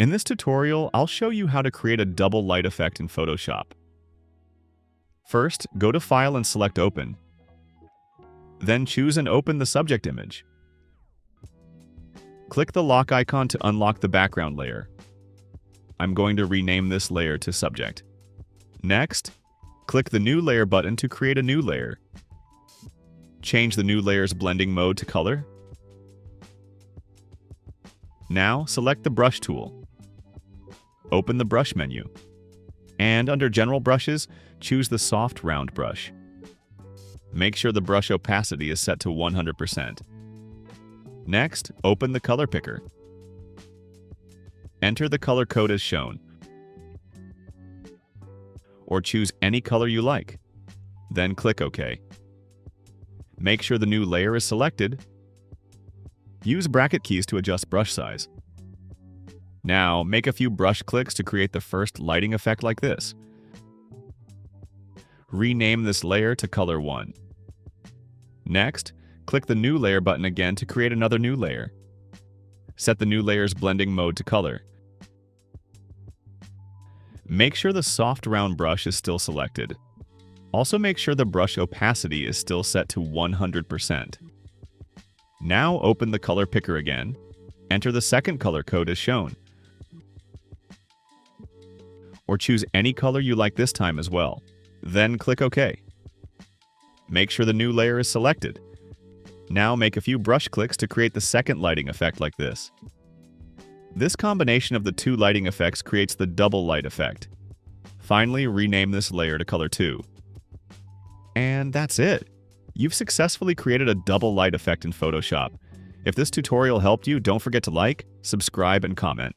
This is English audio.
In this tutorial, I'll show you how to create a double light effect in Photoshop. First, go to File and select Open. Then choose and open the subject image. Click the lock icon to unlock the background layer. I'm going to rename this layer to Subject. Next, click the New Layer button to create a new layer. Change the new layer's blending mode to color. Now, select the Brush tool. Open the Brush menu. And under General Brushes, choose the Soft Round brush. Make sure the brush opacity is set to 100%. Next, open the color picker. Enter the color code as shown, or choose any color you like. Then click OK. Make sure the new layer is selected. Use bracket keys to adjust brush size. Now, make a few brush clicks to create the first lighting effect like this. Rename this layer to Color 1. Next, click the New Layer button again to create another new layer. Set the new layer's blending mode to color. Make sure the soft round brush is still selected. Also make sure the brush opacity is still set to 100%. Now open the color picker again. Enter the second color code as shown. Or choose any color you like this time as well. Then click OK. Make sure the new layer is selected. Now make a few brush clicks to create the second lighting effect like this. This combination of the two lighting effects creates the double light effect. Finally, rename this layer to Color 2. And that's it! You've successfully created a double light effect in Photoshop. If this tutorial helped you, don't forget to like, subscribe, and comment.